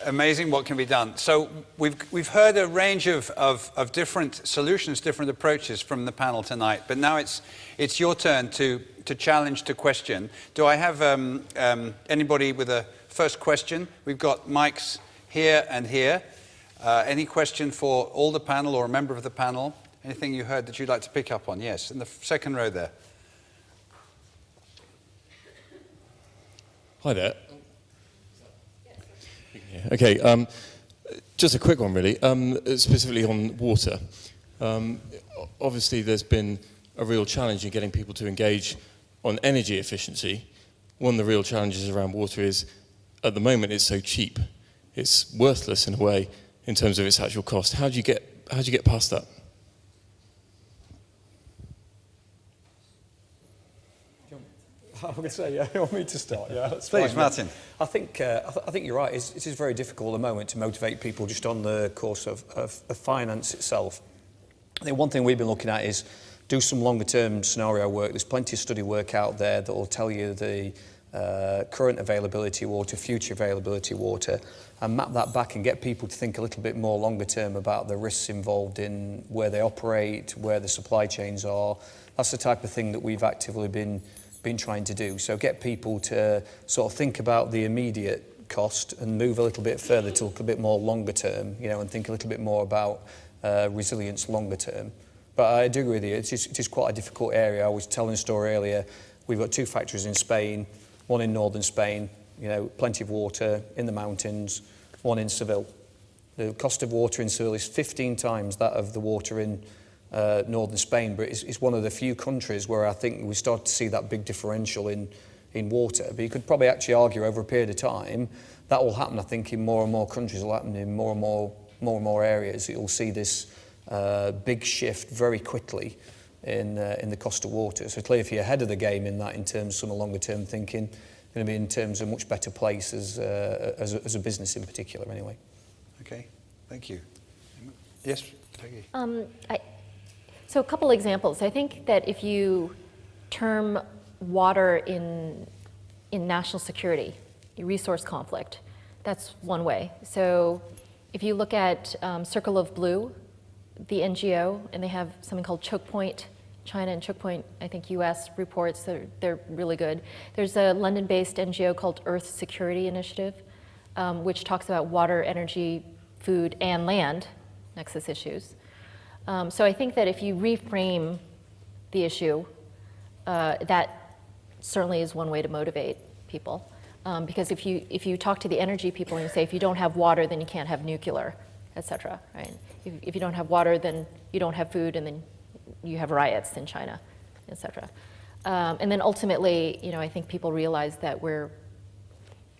amazing what can be done. So we've heard a range of different solutions, different approaches from the panel tonight, but now it's your turn to challenge, to question. Do I have anybody with a first question? We've got mics here and here. Any question for all the panel or a member of the panel? Anything you heard that you'd like to pick up on? Yes, in the second row there. Hi there. Okay, just a quick one really, specifically on water. Obviously there's been a real challenge in getting people to engage on energy efficiency. One of the real challenges around water is, at the moment, it's so cheap. It's worthless in a way in terms of its actual cost. How do you get past that? I'm going to say, yeah, you want me to start? Yeah, that's Please, fine, Martin. I think you're right. It is very difficult at the moment to motivate people just on the course of finance itself. I think one thing we've been looking at is do some longer-term scenario work. There's plenty of study work out there that will tell you the current availability of water, future availability of water, and map that back and get people to think a little bit more longer-term about the risks involved in where they operate, where the supply chains are. That's the type of thing that we've actively been trying to do. So get people to sort of think about the immediate cost and move a little bit further to look a bit more longer term, and think a little bit more about resilience longer term. But I do agree with you, it is quite a difficult area. I was telling a story earlier, we've got 2 factories in Spain, one in northern Spain, plenty of water in the mountains, one in Seville. The cost of water in Seville is 15 times that of the water in northern Spain, but it's one of the few countries where I think we start to see that big differential in water. But you could probably actually argue over a period of time that will happen. I think in more and more countries, it will happen in more and more areas. You'll see this big shift very quickly in the cost of water. So clearly, if you're ahead of the game in that, in terms of some longer term thinking, going to be in terms of a much better place as a business in particular. Anyway. Okay, thank you. Yes, Peggy. So a couple examples. I think that if you term water in national security, resource conflict, that's one way. So if you look at Circle of Blue, the NGO, and they have something called Choke Point China and Choke Point, I think, US reports, they're really good. There's a London-based NGO called Earth Security Initiative, which talks about water, energy, food, and land nexus issues. So I think that if you reframe the issue, that certainly is one way to motivate people. Because if you talk to the energy people and you say, if you don't have water, then you can't have nuclear, et cetera, right? If you don't have water, then you don't have food, and then you have riots in China, et cetera. And then ultimately, I think people realize that we're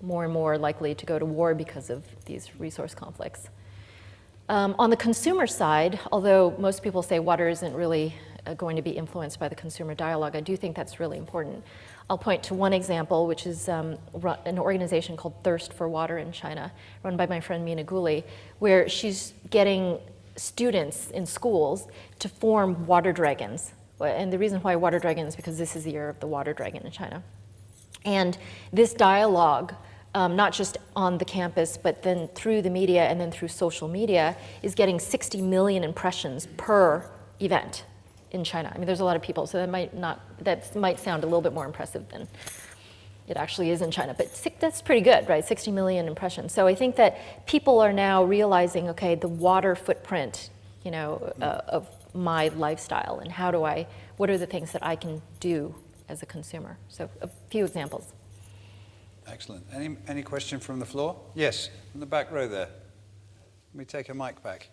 more and more likely to go to war because of these resource conflicts. On the consumer side, although most people say water isn't really going to be influenced by the consumer dialogue, I do think that's really important. I'll point to one example, which is an organization called Thirst for Water in China, run by my friend Mina Guli, where she's getting students in schools to form water dragons. And the reason why water dragon is because this is the year of the water dragon in China. And this dialogue, not just on the campus, but then through the media and then through social media, is getting 60 million impressions per event in China. I mean, there's a lot of people, so that might sound a little bit more impressive than it actually is in China, but that's pretty good, right? 60 million impressions. So I think that people are now realizing, okay, the water footprint, of my lifestyle, and what are the things that I can do as a consumer? So a few examples. Excellent. Any question from the floor? Yes, in the back row there. Let me take a mic back.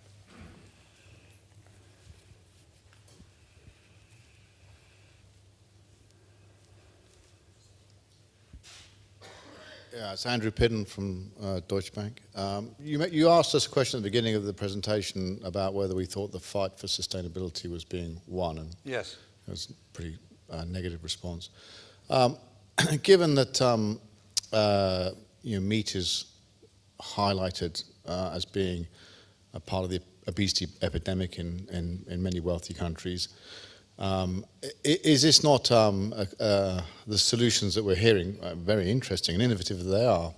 Yeah, it's Andrew Pidden from Deutsche Bank. You asked us a question at the beginning of the presentation about whether we thought the fight for sustainability was being won, and yes, it was a pretty negative response. Given that meat is highlighted as being a part of the obesity epidemic in many wealthy countries, is this not the solutions that we're hearing, very interesting and innovative as they are,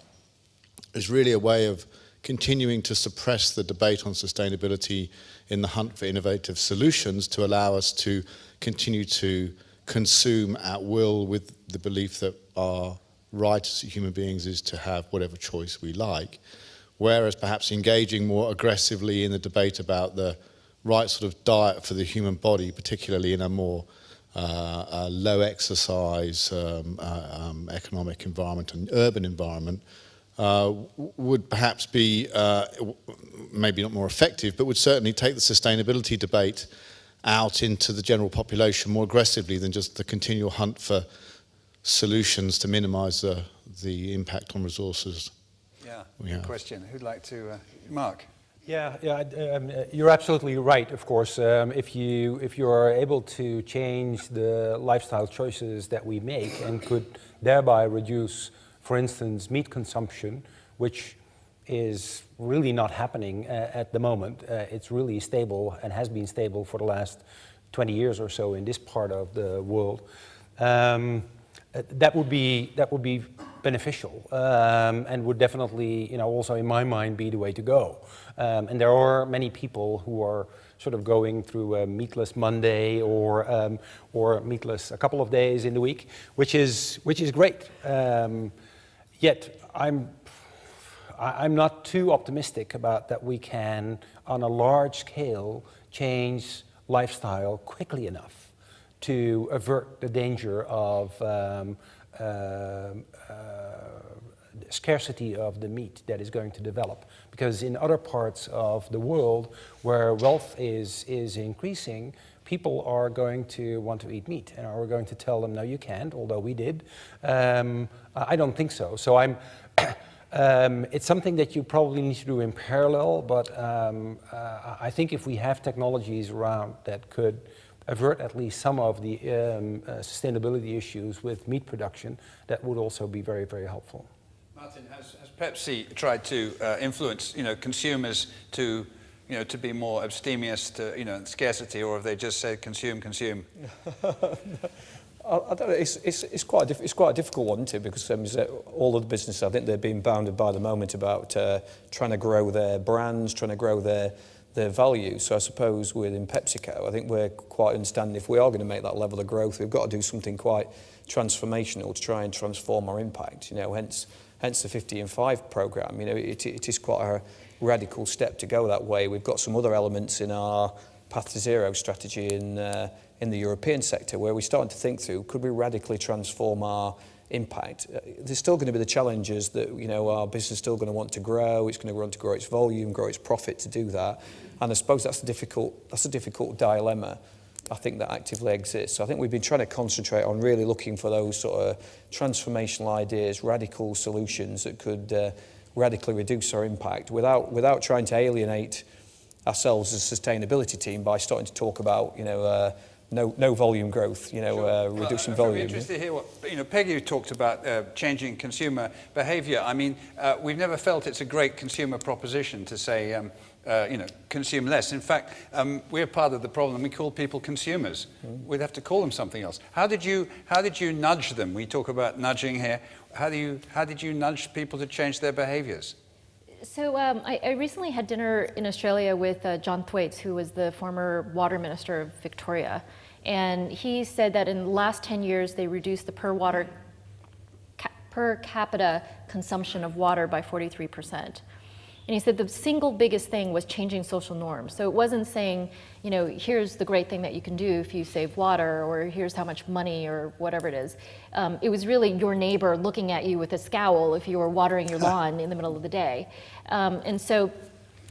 is really a way of continuing to suppress the debate on sustainability in the hunt for innovative solutions to allow us to continue to consume at will with the belief that our right as human beings is to have whatever choice we like, whereas perhaps engaging more aggressively in the debate about the right sort of diet for the human body, particularly in a more low exercise economic environment and urban environment, would perhaps be maybe not more effective, but would certainly take the sustainability debate out into the general population more aggressively than just the continual hunt for solutions to minimize the impact on resources. Yeah, good question. Who'd like to, Mark? Yeah, you're absolutely right. Of course, if you are able to change the lifestyle choices that we make and could thereby reduce, for instance, meat consumption, which is really not happening at the moment. It's really stable and has been stable for the last 20 years or so in this part of the world. That would be beneficial and would definitely, also in my mind, be the way to go. And there are many people who are sort of going through a meatless Monday or meatless a couple of days in the week, which is great. Yet I'm not too optimistic about that we can, on a large scale, change lifestyle quickly enough to avert the danger of scarcity of the meat that is going to develop. Because in other parts of the world where wealth is increasing, people are going to want to eat meat, and are we going to tell them, no, you can't, although we did? I don't think so. So it's something that you probably need to do in parallel, but I think if we have technologies around that could avert at least some of the sustainability issues with meat production, that would also be very, very helpful. Martin, has Pepsi tried to influence, consumers to be more abstemious to, scarcity, or have they just said consume? I don't know. It's quite a difficult one, isn't it? Because all of the businesses, I think they're being bounded by the moment about trying to grow their brands, trying to grow their value. So I suppose within PepsiCo, I think we're quite understanding if we are going to make that level of growth, we've got to do something quite transformational to try and transform our impact. Hence the 50 and 5 program. It is quite a radical step to go that way. We've got some other elements in our Path to Zero strategy in the European sector where we're starting to think through, could we radically transform our impact? There's still going to be the challenges that, our business is still going to want to grow. It's going to want to grow its volume, grow its profit to do that. And I suppose that's a difficult dilemma, I think, that actively exists. So I think we've been trying to concentrate on really looking for those sort of transformational ideas, radical solutions that could radically reduce our impact without trying to alienate ourselves as a sustainability team by starting to talk about, no volume growth, reducing volume. I'm interested to hear what, Peggy talked about changing consumer behaviour. I mean, we've never felt it's a great consumer proposition to say, consume less. In fact, we're part of the problem. We call people consumers. We'd have to call them something else. How did you nudge them? We talk about nudging here. How did you nudge people to change their behaviours? So I recently had dinner in Australia with John Thwaites, who was the former water minister of Victoria. And he said that in the last 10 years, they reduced the per capita consumption of water by 43%. And he said the single biggest thing was changing social norms. So it wasn't saying, here's the great thing that you can do if you save water, or here's how much money, or whatever it is. It was really your neighbor looking at you with a scowl if you were watering your lawn in the middle of the day. And so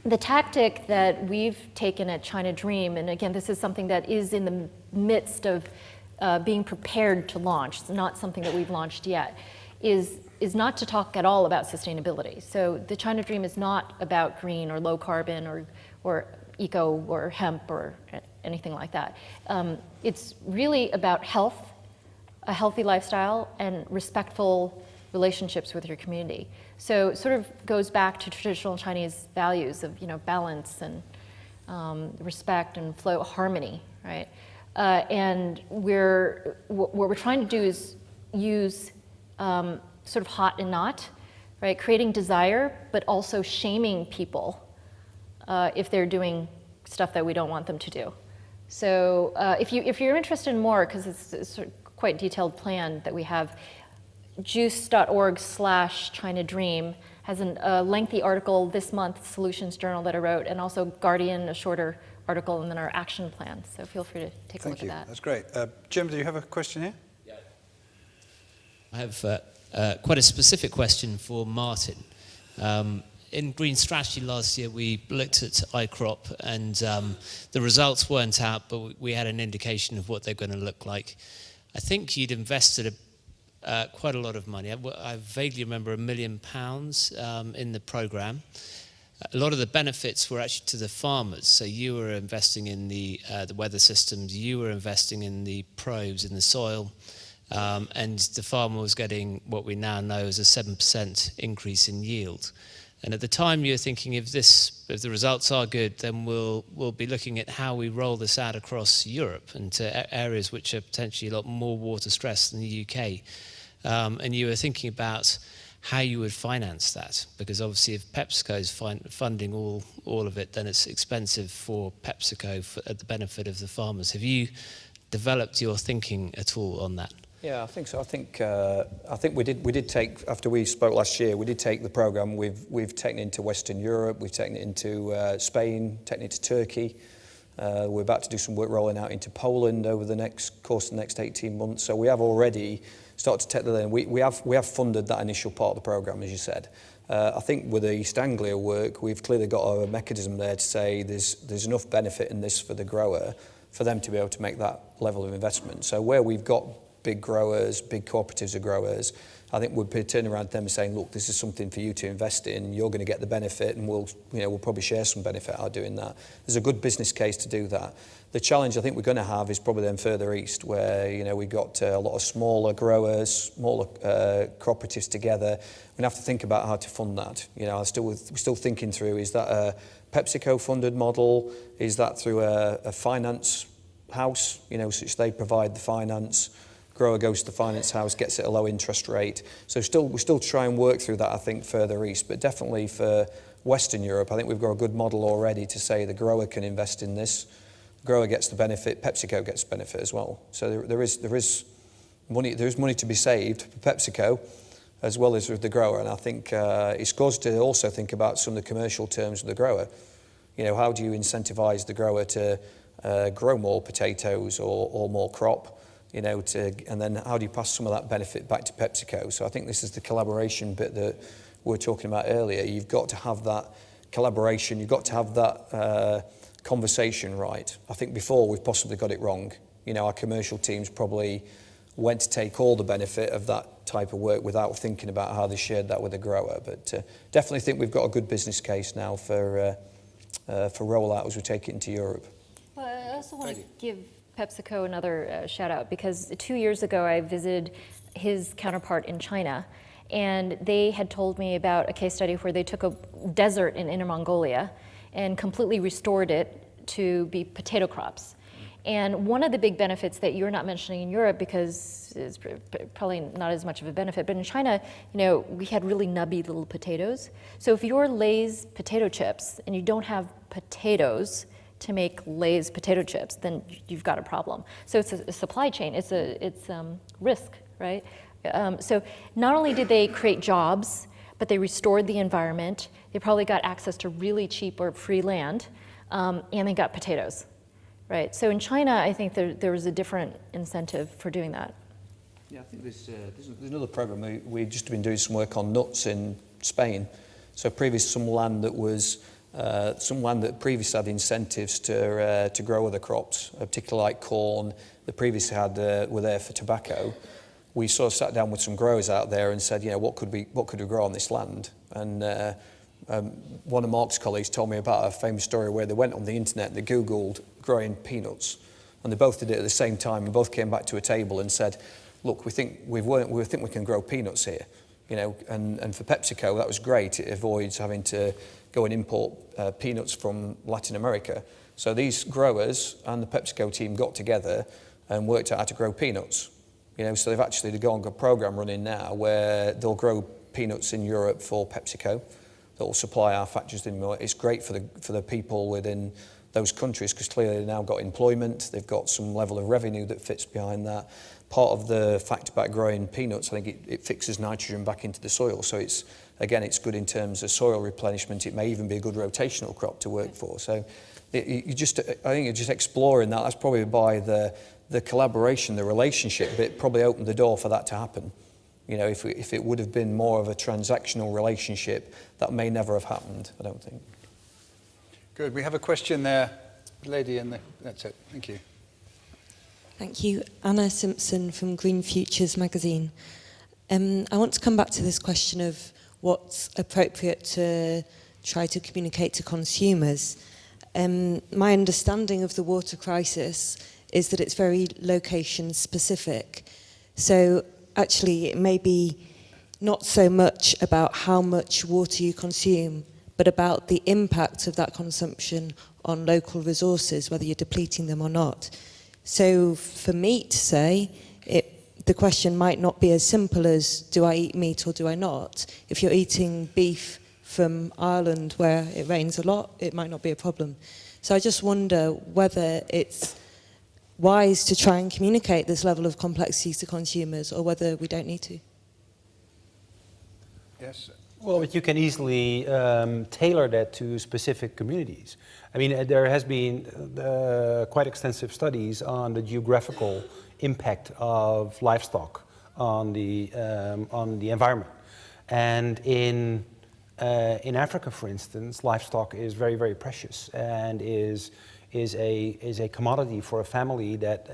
the tactic that we've taken at China Dream, and again, this is something that is in the midst of being prepared to launch, it's not something that we've launched yet, is not to talk at all about sustainability. So the China Dream is not about green or low carbon or eco or hemp or anything like that. It's really about health, a healthy lifestyle, and respectful relationships with your community. So it sort of goes back to traditional Chinese values of balance and respect and flow, harmony, right? And what we're trying to do is use sort of hot and not right? Creating desire, but also shaming people if they're doing stuff that we don't want them to do. So if you're interested in more, because it's a quite detailed plan that we have, juice.org/China Dream has a lengthy article this month, Solutions Journal, that I wrote, and also Guardian, a shorter article, and then our action plan. So feel free to take a look at that. That's great. Jim, do you have a question here? Yeah. I have quite a specific question for Martin. In Green Strategy last year, we looked at iCrop, and the results weren't out, but we had an indication of what they're going to look like. I think you'd invested quite a lot of money. I vaguely remember £1 million in the program. A lot of the benefits were actually to the farmers. So you were investing in the weather systems, you were investing in the probes in the soil, and the farmer was getting what we now know as a 7% increase in yield. And at the time you were thinking, if the results are good, then we'll be looking at how we roll this out across Europe and to areas which are potentially a lot more water stressed than the UK. And you were thinking about how you would finance that, because obviously if PepsiCo is funding all of it, then it's expensive for PepsiCo at the benefit of the farmers. Have you developed your thinking at all on that? Yeah, I think so. I think we did take, after we spoke last year, we did take the program. We've taken it into Western Europe, we've taken it into Spain, taken it to Turkey. We're about to do some work rolling out into Poland over the next 18 months. So we have already started to take that in. We have funded that initial part of the program, as you said. I think with the East Anglia work, we've clearly got a mechanism there to say there's enough benefit in this for the grower for them to be able to make that level of investment. So where we've got big growers, big cooperatives of growers, I think we'd be turning around to them and saying, look, this is something for you to invest in, you're going to get the benefit, and we'll probably share some benefit out of doing that. There's a good business case to do that. The challenge I think we're going to have is probably then further east, where we've got a lot of smaller growers, smaller cooperatives together. We're going to have to think about how to fund that. We're still thinking through, is that a PepsiCo funded model? Is that through a finance house, such they provide the finance? Grower goes to the finance house, gets it at a low interest rate. So we're still trying to work through that, I think, further east. But definitely for Western Europe, I think we've got a good model already to say the grower can invest in this. The grower gets the benefit, PepsiCo gets the benefit as well. So there is money to be saved for PepsiCo as well as with the grower. And I think it's good to also think about some of the commercial terms of the grower. How do you incentivize the grower to grow more potatoes or more crop? And then how do you pass some of that benefit back to PepsiCo? So I think this is the collaboration bit that we were talking about earlier. You've got to have that collaboration, you've got to have that conversation right. I think before we've possibly got it wrong. Our commercial teams probably went to take all the benefit of that type of work without thinking about how they shared that with the grower. But definitely think we've got a good business case now for rollout as we take it into Europe. Well, I also want to give PepsiCo another shout out, because 2 years ago I visited his counterpart in China, and they had told me about a case study where they took a desert in Inner Mongolia and completely restored it to be potato crops. And one of the big benefits that you're not mentioning in Europe, because it's probably not as much of a benefit, but in China, we had really nubby little potatoes. So if you're Lay's potato chips and you don't have potatoes to make Lay's potato chips, then you've got a problem. So it's a supply chain, it's risk, right? So not only did they create jobs, but they restored the environment, they probably got access to really cheap or free land, and they got potatoes, right? So in China, I think there was a different incentive for doing that. Yeah, I think there's another program. We've just been doing some work on nuts in Spain. So some land that previously had incentives to grow other crops, particularly like corn, that previously were there for tobacco. We sort of sat down with some growers out there and said, what could we grow on this land? And one of Mark's colleagues told me about a famous story where they went on the internet and they Googled growing peanuts, and they both did it at the same time, and both came back to a table and said, look, we think we can grow peanuts here. And for PepsiCo, that was great. It avoids having to go and import peanuts from Latin America. So these growers and the PepsiCo team got together and worked out how to grow peanuts. So they've got a program running now where they'll grow peanuts in Europe for PepsiCo that will supply our factories in Europe. It's great for the people within those countries because clearly they've now got employment, they've got some level of revenue that fits behind that. Part of the fact about growing peanuts, I think it fixes nitrogen back into the soil. So it's good in terms of soil replenishment. It may even be a good rotational crop to work for. So I think you're just exploring that. That's probably by the collaboration, the relationship bit probably opened the door for that to happen. You know, if it would have been more of a transactional relationship, that may never have happened, I don't think. Good. We have a question there. Lady in the... That's it. Thank you. Thank you. Anna Simpson from Green Futures magazine. I want to come back to this question of what's appropriate to try to communicate to consumers. My understanding of the water crisis is that it's very location specific. So actually it may be not so much about how much water you consume, but about the impact of that consumption on local resources, whether you're depleting them or not. So for meat, say, the question might not be as simple as, do I eat meat or do I not? If you're eating beef from Ireland where it rains a lot, it might not be a problem. So I just wonder whether it's wise to try and communicate this level of complexity to consumers or whether we don't need to. Yes. Well, but you can easily tailor that to specific communities. I mean, there has been quite extensive studies on the geographical impact of livestock on the environment. And in Africa, for instance, livestock is very, very precious and is a commodity for a family that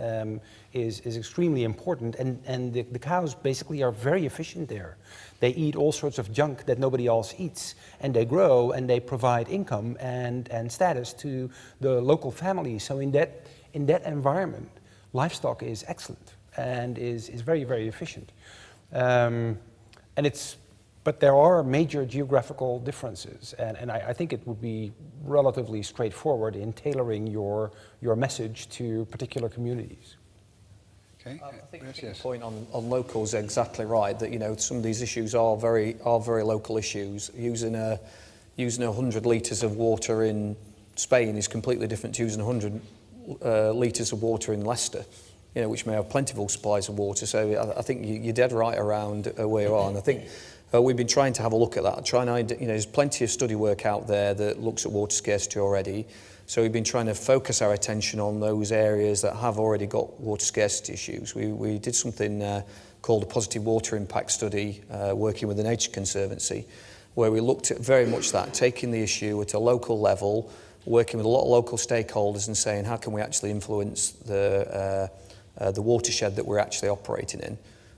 is extremely important. And the cows basically are very efficient there. They eat all sorts of junk that nobody else eats, and they grow and they provide income and status to the local family. So in that environment, livestock is excellent and is very, very efficient. But there are major geographical differences, and I think it would be relatively straightforward in tailoring your message to particular communies. Okay. I think the point on local is exactly right. That, you know, some of these issues are very local issues. Using 100 litres of water in Spain is completely different to using 100 litres of water in Leicester, you know, which may have plentiful supplies of water. So I think you're dead right around where you are, and I think we've been trying to have a look at that. There's plenty of study work out there that looks at water scarcity already. So we've been trying to focus our attention on those areas that have already got water scarcity issues. We did something called a positive water impact study, working with the Nature Conservancy, where we looked at very much that, taking the issue at a local level, working with a lot of local stakeholders and saying, how can we actually influence the watershed that we're actually operating in?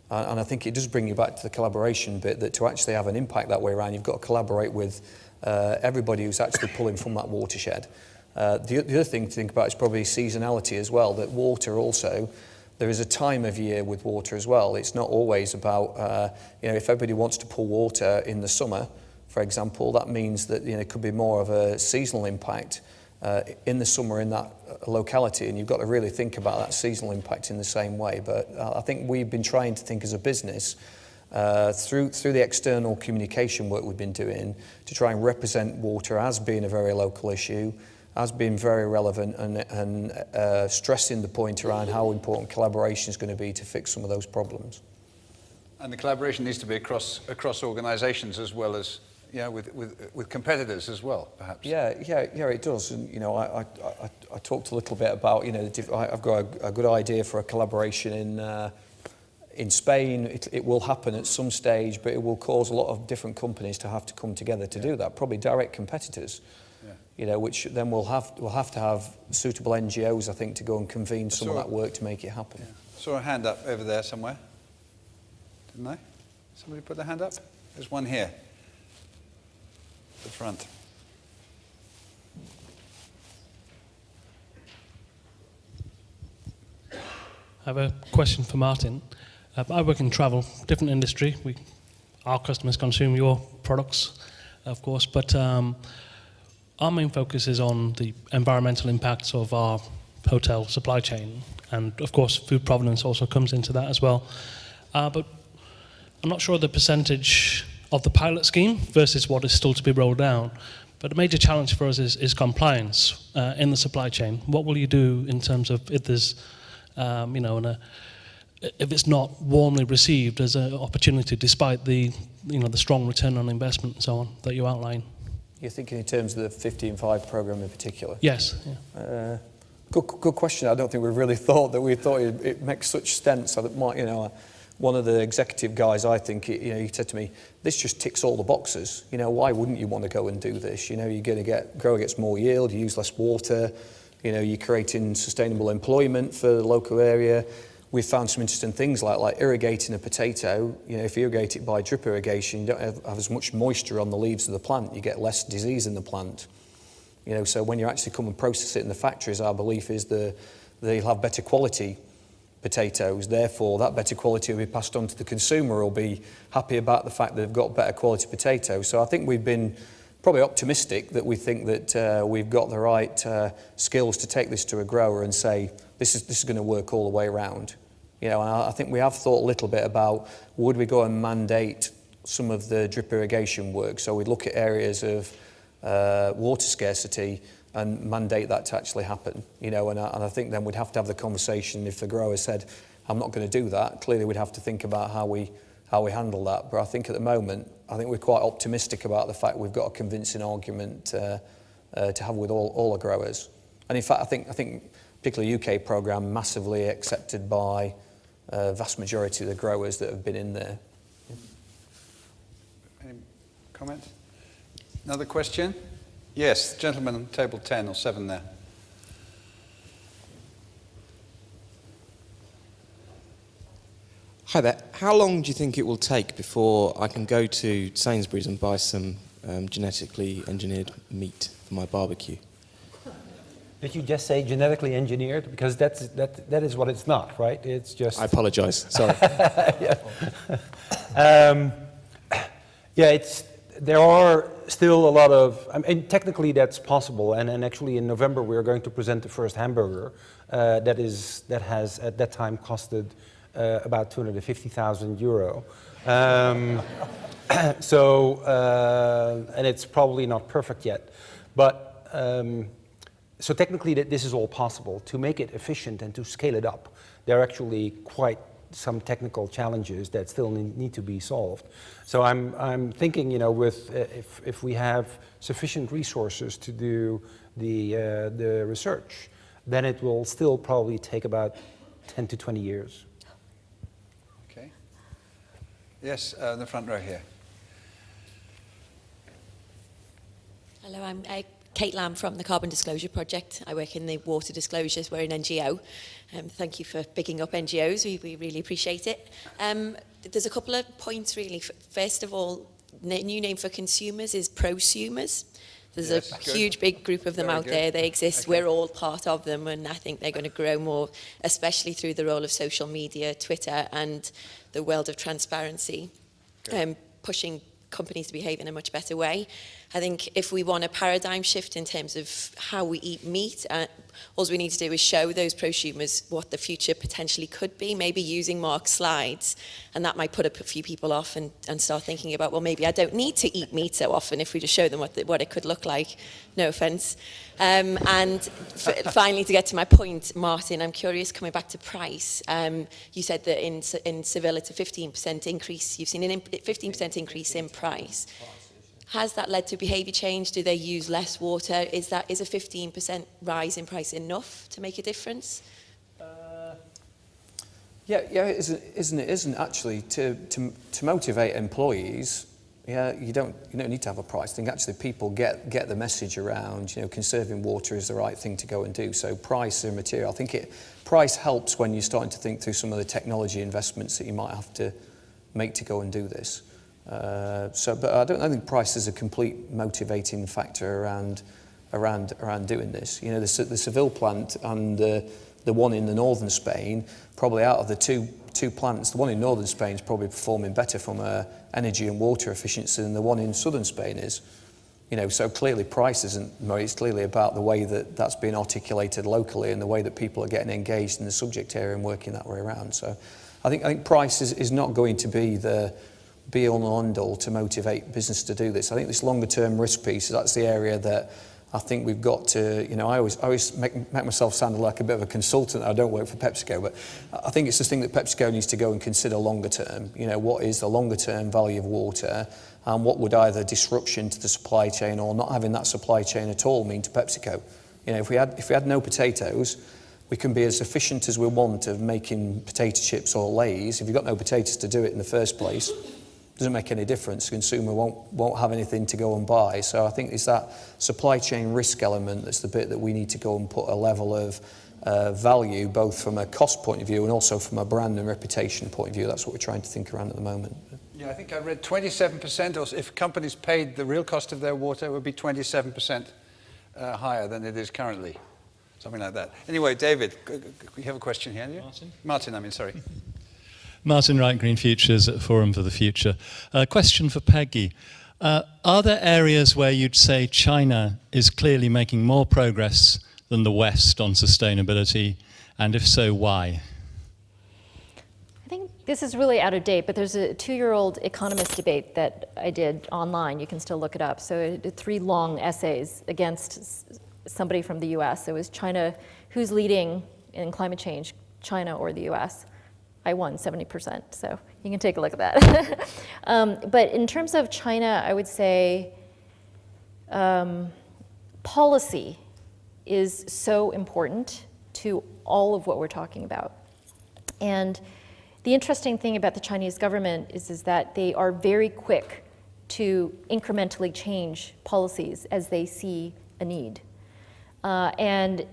And I think it does bring you back to the collaboration bit, that to actually have an impact that way around, you've got to collaborate with everybody who's actually pulling from that watershed. The other thing to think about is probably seasonality as well, that water also, there is a time of year with water as well. It's not always about, if everybody wants to pull water in the summer, for example, that means that it could be more of a seasonal impact in the summer in that locality, and you've got to really think about that seasonal impact in the same way. But I think we've been trying to think as a business through the external communication work we've been doing to try and represent water as being a very local issue, as being very relevant, and stressing the point around how important collaboration is going to be to fix some of those problems. And the collaboration needs to be across organisations as well as with competitors as well, perhaps. Yeah, it does. And I talked a little bit about I've got a good idea for a collaboration in Spain. It will happen at some stage, but it will cause a lot of different companies to have to come together to do that. Probably direct competitors. Which then we'll have to have suitable NGOs, I think, to go and convene some of that work to make it happen. Yeah. Saw a hand up over there somewhere. Didn't I? Somebody put their hand up? There's one here. The front. I have a question for Martin. I work in travel, different industry. Our customers consume your products, of course, but our main focus is on the environmental impacts of our hotel supply chain, and of course food provenance also comes into that as well. But I'm not sure the percentage of the pilot scheme versus what is still to be rolled out. But the major challenge for us is compliance in the supply chain. What will you do in terms of if there's, if it's not warmly received as an opportunity, despite the strong return on investment and so on that you outline? You're thinking in terms of the 15.5 programme in particular? Yes. Yeah. Good question. I don't think we've really thought that. We thought it makes such sense. So that one of the executive guys, I think, he said to me, "This just ticks all the boxes. Why wouldn't you want to go and do this? You're going to grower gets more yield, you use less water. You're creating sustainable employment for the local area." We've found some interesting things like irrigating a potato. If you irrigate it by drip irrigation, you don't have as much moisture on the leaves of the plant. You get less disease in the plant. So when you actually come and process it in the factories, our belief is they'll have better quality potatoes. Therefore, that better quality will be passed on to the consumer, will be happy about the fact that they've got better quality potatoes. So I think we've been probably optimistic that we think that we've got the right skills to take this to a grower and say, this is going to work all the way around. And I think we have thought a little bit about, would we go and mandate some of the drip irrigation work? So we'd look at areas of water scarcity and mandate that to actually happen. And I think then we'd have to have the conversation. If the grower said, I'm not going to do that, clearly we'd have to think about how we handle that. But I think at the moment, I think we're quite optimistic about the fact we've got a convincing argument to have with all the growers. And in fact, I think particularly UK programme, massively accepted by vast majority of the growers that have been in there. Any comments? Another question? Yes, gentleman on table 10 or 7 there. Hi there. How long do you think it will take before I can go to Sainsbury's and buy some genetically engineered meat for my barbecue? Did you just say genetically engineered? Because that is what it's not, right? It's just... I apologise, sorry. There are still a lot of... technically that's possible, and actually in November we are going to present the first hamburger that has at that time costed about €250,000. And it's probably not perfect yet. But... so technically this is all possible. To make it efficient and to scale it up, there are actually quite some technical challenges that still need to be solved. So I'm thinking, with if we have sufficient resources to do the research, then it will still probably take about 10 to 20 years. Okay. Yes, in the front row here. Hello, I'm Kate Lamb from the Carbon Disclosure Project. I work in the water disclosures. We're an NGO. Thank you for picking up NGOs. We really appreciate it. There's a couple of points really. First of all, new name for consumers is prosumers. There's a huge, big group of them out there. They exist. Okay. We're all part of them, and I think they're going to grow more, especially through the role of social media, Twitter, and the world of transparency, pushing companies to behave in a much better way. I think if we want a paradigm shift in terms of how we eat meat, all we need to do is show those prosumers what the future potentially could be, maybe using Mark's slides, and that might put a few people off and start thinking about, well, maybe I don't need to eat meat so often if we just show them what it could look like. No offence. Finally, to get to my point, Martin, I'm curious, coming back to price, you said that in Seville it's a 15% increase. You've seen a 15% increase in price. Has that led to behaviour change? Do they use less water? Is a 15% rise in price enough to make a difference? It isn't actually to motivate employees. You don't need to have a price. I think actually people get the message around, conserving water is the right thing to go and do. So price and material, I think price helps when you're starting to think through some of the technology investments that you might have to make to go and do this. But I don't think price is a complete motivating factor around doing this. The Seville plant and the one in the northern Spain, probably out of the two plants, the one in northern Spain is probably performing better from energy and water efficiency than the one in southern Spain is. So clearly price isn't, it's clearly about the way that's being articulated locally and the way that people are getting engaged in the subject area and working that way around. So I think price is not going to be the be all and end all to motivate business to do this. I think this longer term risk piece, that's the area that I think we've got to, I always make myself sound like a bit of a consultant. I don't work for PepsiCo, but I think it's this thing that PepsiCo needs to go and consider longer term. What is the longer term value of water, and what would either disruption to the supply chain or not having that supply chain at all mean to PepsiCo? If we had no potatoes, we can be as efficient as we want of making potato chips or Lay's. If you've got no potatoes to do it in the first place, it doesn't make any difference. The consumer won't have anything to go and buy. So I think it's that supply chain risk element that's the bit that we need to go and put a level of value, both from a cost point of view and also from a brand and reputation point of view. That's what we're trying to think around at the moment. Yeah, I think I read 27%, or if companies paid the real cost of their water, it would be 27% higher than it is currently. Something like that. Anyway, David, we have a question here. Martin, sorry. Martin Wright, Green Futures at Forum for the Future. Question for Peggy. Are there areas where you'd say China is clearly making more progress than the West on sustainability? And if so, why? I think this is really out of date, but there's a 2-year-old economist debate that I did online. You can still look it up. So I did 3 long essays against somebody from the US. It was China, who's leading in climate change, China or the US? I won 70%, so you can take a look at that. But in terms of China, I would say policy is so important to all of what we're talking about. And the interesting thing about the Chinese government is that they are very quick to incrementally change policies as they see a need. And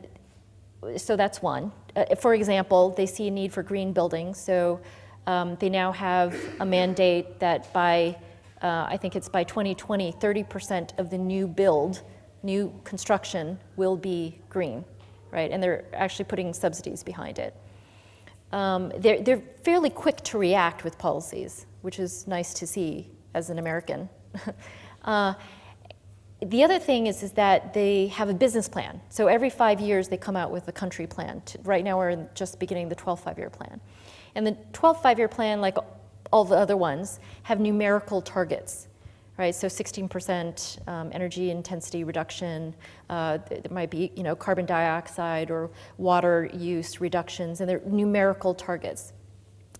so that's one. For example, they see a need for green buildings, so they now have a mandate that by, I think it's by 2020, 30% of the new construction will be green, right? And they're actually putting subsidies behind it. They're fairly quick to react with policies, which is nice to see as an American. The other thing is that they have a business plan. So every 5 years they come out with a country plan. Right now we're just beginning the 12th five-year plan. And the 12th five-year plan, like all the other ones, have numerical targets, right? So 16% energy intensity reduction. There might be, carbon dioxide or water use reductions, and they're numerical targets.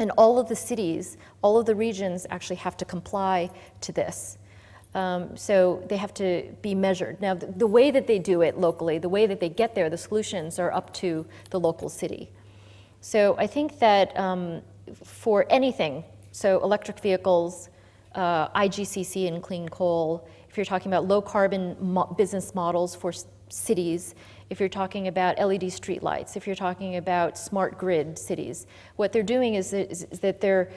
And all of the cities, all of the regions actually have to comply to this. So they have to be measured. Now, the way that they do it locally, the way that they get there, the solutions are up to the local city. So I think that for anything, so electric vehicles, IGCC and clean coal, if you're talking about low carbon business models for cities, if you're talking about LED streetlights, if you're talking about smart grid cities, what they're doing is that they're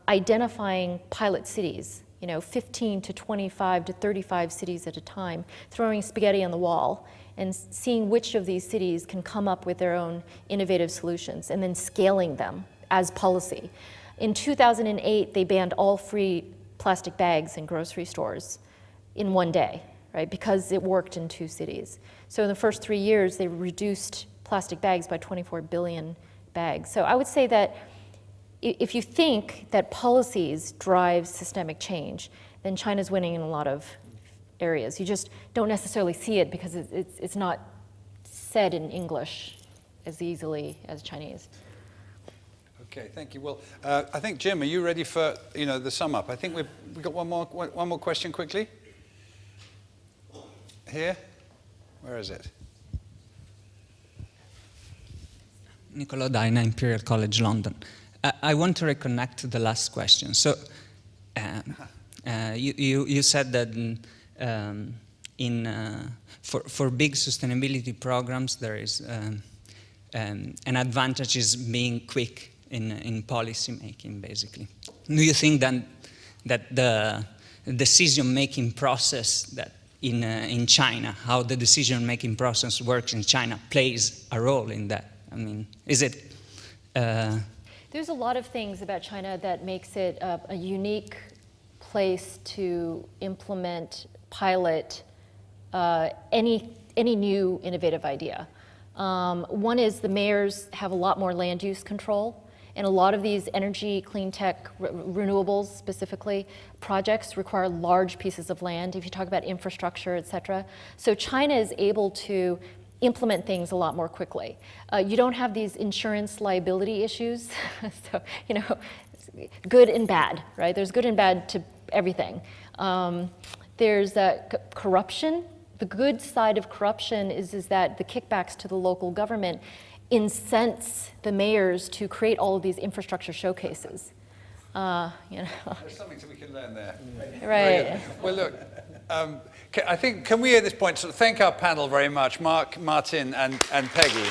identifying pilot cities, 15 to 25 to 35 cities at a time, throwing spaghetti on the wall and seeing which of these cities can come up with their own innovative solutions and then scaling them as policy. In 2008, they banned all free plastic bags in grocery stores in one day, right? Because it worked in 2 cities. So in the first 3 years, they reduced plastic bags by 24 billion bags. So I would say that if you think that policies drive systemic change, then China's winning in a lot of areas. You just don't necessarily see it because it's not said in English as easily as Chinese. Okay, thank you. Well, I think, Jim, are you ready for the sum up? I think we've got one more question quickly. Here? Where is it? Niccolo Daina, Imperial College London. I want to reconnect to the last question. So, you said that for big sustainability programs, there is an advantage is being quick in policy making, basically. Do you think then that the decision-making process that in China, how the decision-making process works in China, plays a role in that? I mean, is it? There's a lot of things about China that makes it a unique place to implement, pilot any new innovative idea. One is the mayors have a lot more land use control, And a lot of these energy, clean tech, renewables specifically, projects require large pieces of land, if you talk about infrastructure, et cetera. So China is able to implement things a lot more quickly. You don't have these insurance liability issues. So, you know, good and bad, right? There's good and bad to everything. There's corruption. The good side of corruption is that the kickbacks to the local government incense the mayors to create all of these infrastructure showcases. You know. There's something that we can learn there. Right. Well, look, I think, can we at this point sort of thank our panel very much, Mark, Martin, and Peggy.